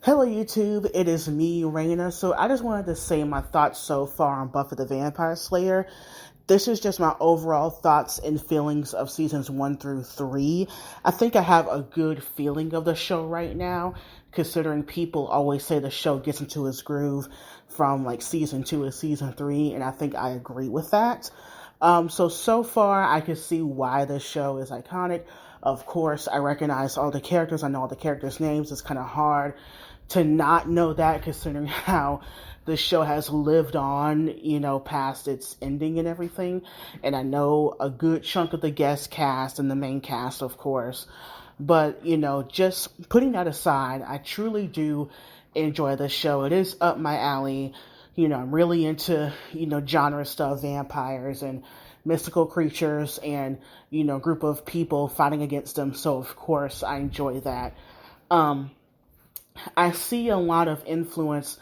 Hello YouTube, it is me, Raina. So I just wanted to say my thoughts so far on Buffy the Vampire Slayer. This is just my overall thoughts and feelings of seasons 1 through 3. I think I have a good feeling of the show right now, considering people always say the show gets into its groove from like season 2 to season 3, and I think I agree with that. So far I can see why the show is iconic. Of course, I recognize all the characters. I know all the characters' names. It's kind of hard to not know that considering how the show has lived on, past its ending and everything. And I know a good chunk of the guest cast and the main cast, of course. But, just putting that aside, I truly do enjoy the show. It is up my alley. I'm really into, genre stuff, vampires and mystical creatures and, group of people fighting against them. So, of course, I enjoy that. I see a lot of influence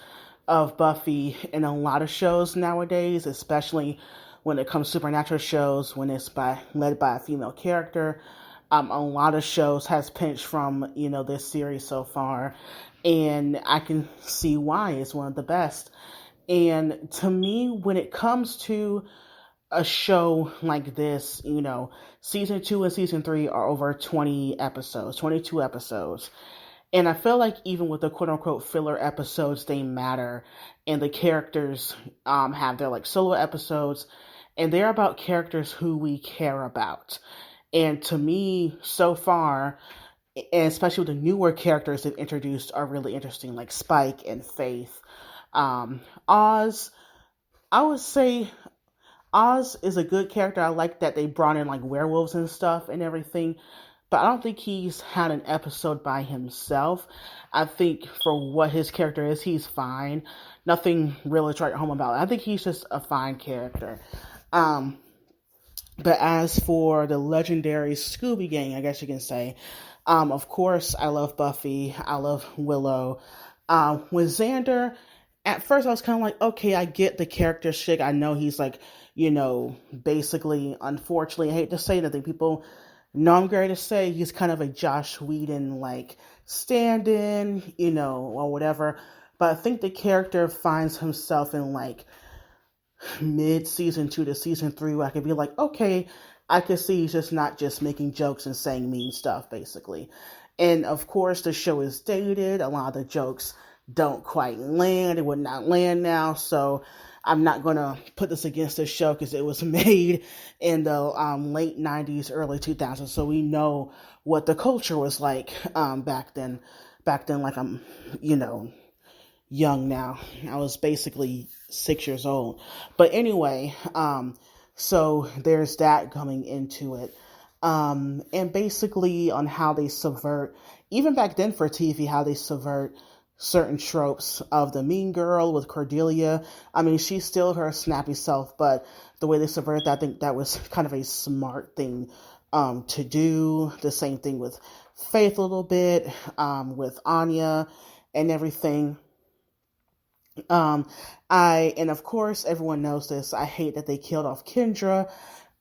of Buffy in a lot of shows nowadays, especially when it comes to supernatural shows, when it's led by a female character. A lot of shows has pinched from, this series so far, and I can see why it's one of the best. And to me, when it comes to a show like this, season 2 and season 3 are over 20 episodes, 22 episodes. And I feel like even with the quote unquote filler episodes, they matter. And the characters have their like solo episodes, and they're about characters who we care about. And to me, so far, and especially with the newer characters they've introduced, are really interesting, like Spike and Faith. Oz, I would say Oz is a good character. I like that they brought in like werewolves and stuff and everything. But I don't think he's had an episode by himself. I think for what his character is, he's fine. Nothing really to write home about. I think he's just a fine character. But as for the legendary Scooby Gang, I guess you can say, of course, I love Buffy. I love Willow. With Xander, at first I was kind of like, okay, I get the character shit. I know he's like, basically, unfortunately, I hate to say that, people know I'm going to say he's kind of a Josh Whedon, like, stand-in, or whatever. But I think the character finds himself in, like, mid-season 2 to season 3, where I could be like, okay, I could see he's just not just making jokes and saying mean stuff, basically. And, of course, the show is dated. A lot of the jokes don't quite land. It would not land now, so I'm not going to put this against the show because it was made in the late 90s, early 2000s, so we know what the culture was like back then. Back then, like, I'm, young now. I was basically 6 years old. But anyway, so there's that coming into it. And basically on how they subvert, even back then for TV, how they subvert certain tropes of the mean girl with Cordelia. I mean, she's still her snappy self, but the way they subverted that, I think that was kind of a smart thing to do. The same thing with Faith a little bit, with Anya and everything. And of course, everyone knows this, I hate that they killed off Kendra.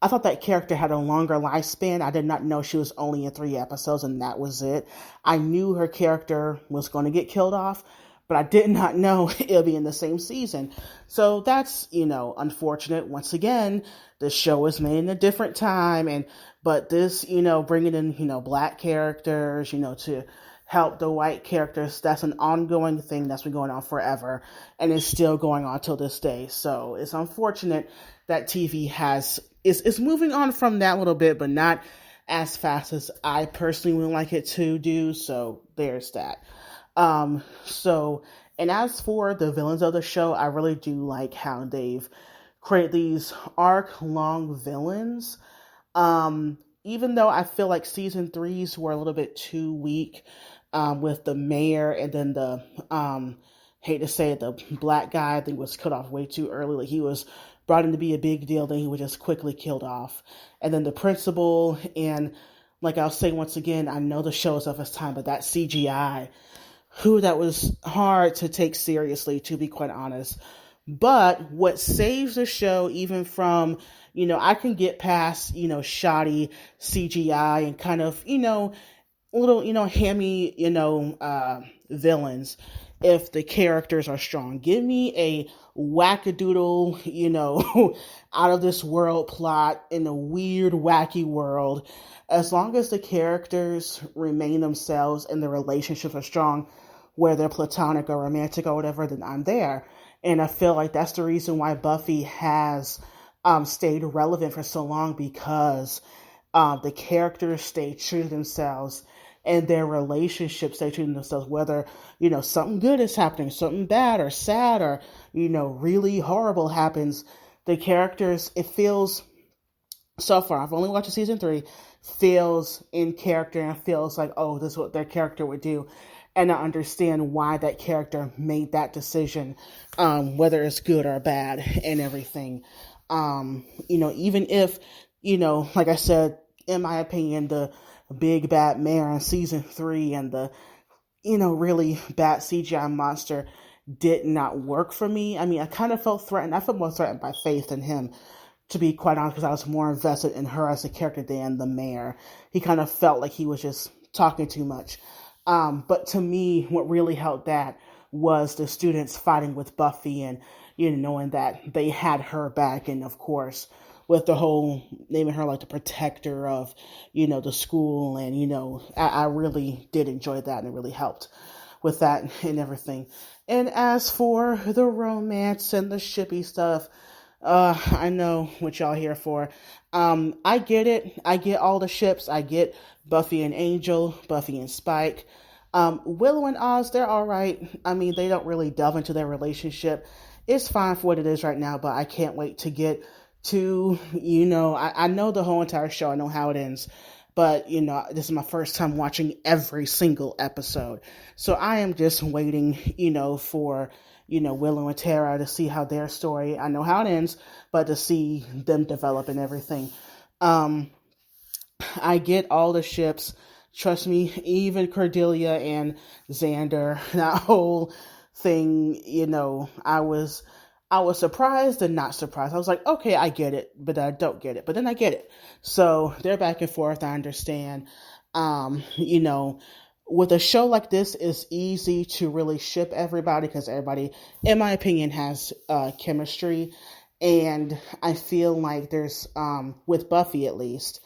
I thought that character had a longer lifespan. I did not know she was only in 3 episodes and that was it. I knew her character was going to get killed off, but I did not know it'll be in the same season. So that's, unfortunate. Once again, the show was made in a different time, but this, bringing in, black characters, to help the white characters, that's an ongoing thing that's been going on forever, and it's still going on till this day. So it's unfortunate that TV is moving on from that a little bit, but not as fast as I personally would like it to do. So there's that. And as for the villains of the show, I really do like how they've created these arc-long villains. Even though I feel like season 3s were a little bit too weak, with the mayor and then the, hate to say it, the black guy, I think was cut off way too early. Like, he was brought in to be a big deal, then he was just quickly killed off. And then the principal, and like I'll say once again, I know the show is of its time, but that CGI, that was hard to take seriously, to be quite honest. But what saves the show, even from, I can get past, shoddy CGI and kind of, little, hammy, villains if the characters are strong. Give me a wackadoodle, out of this world plot in a weird, wacky world. As long as the characters remain themselves and the relationships are strong, whether platonic or romantic or whatever, then I'm there. And I feel like that's the reason why Buffy has stayed relevant for so long, because the characters stay true to themselves and their relationships stay true to themselves, whether, something good is happening, something bad or sad or, really horrible happens. The characters, it feels, so far, I've only watched season 3, feels in character and feels like, oh, this is what their character would do. And I understand why that character made that decision, whether it's good or bad and everything. Even if, like I said, in my opinion, the big bad mayor in season 3 and the, really bad CGI monster did not work for me. I mean, I kind of felt threatened. I felt more threatened by Faith than him, to be quite honest, because I was more invested in her as a character than the mayor. He kind of felt like he was just talking too much. But to me, what really helped that was the students fighting with Buffy and, knowing that they had her back. And of course, with the whole naming her like the protector of, the school. And, I really did enjoy that, and it really helped with that and everything. And as for the romance and the shippy stuff, I know what y'all here for. I get it. I get all the ships. I get Buffy and Angel, Buffy and Spike. Willow and Oz, they're all right. I mean, they don't really delve into their relationship. It's fine for what it is right now, but I can't wait to get to, I know the whole entire show. I know how it ends. But, this is my first time watching every single episode. So I am just waiting, for, Willow and Tara to see how their story, I know how it ends, but to see them develop and everything. I get all the ships. Trust me, even Cordelia and Xander, that whole thing, I was surprised and not surprised. I was like, okay, I get it, but I don't get it. But then I get it. So they're back and forth. I understand. With a show like this, it's easy to really ship everybody because everybody, in my opinion, has chemistry. And I feel like there's, with Buffy at least,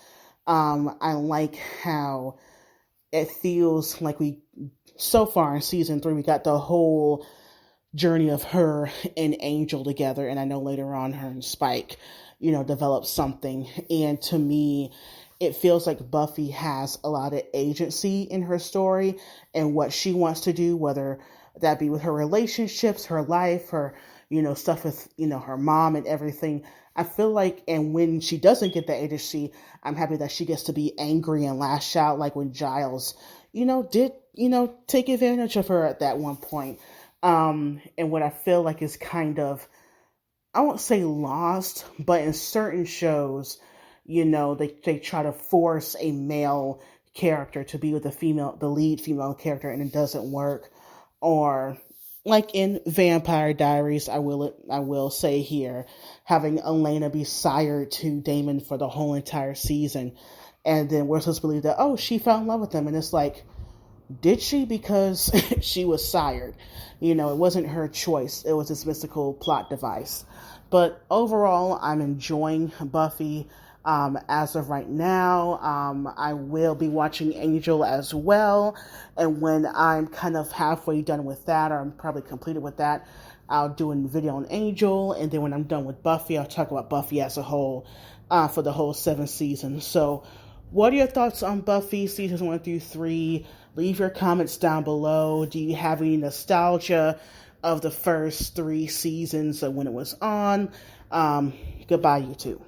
I like how it feels like so far in season 3, we got the whole journey of her and Angel together, and I know later on her and Spike, develop something. And to me, it feels like Buffy has a lot of agency in her story and what she wants to do, whether that be with her relationships, her life, her, stuff with, her mom and everything. I feel like, and when she doesn't get the agency, I'm happy that she gets to be angry and lash out, like when Giles, did, take advantage of her at that one point. And what I feel like is kind of, I won't say lost, but in certain shows, they try to force a male character to be with the lead female character, and it doesn't work. Or like in Vampire Diaries, I will say here, having Elena be sired to Damon for the whole entire season, and then we're supposed to believe that, oh, she fell in love with him, and it's like, did she? Because she was sired. It wasn't her choice. It was this mystical plot device. But overall, I'm enjoying Buffy. As of right now, I will be watching Angel as well. And when I'm kind of halfway done with that, or I'm probably completed with that, I'll do a video on Angel. And then when I'm done with Buffy, I'll talk about Buffy as a whole, for the whole 7 seasons. So what are your thoughts on Buffy seasons 1 through 3? Leave your comments down below. Do you have any nostalgia of the first 3 seasons of when it was on? Goodbye, YouTube.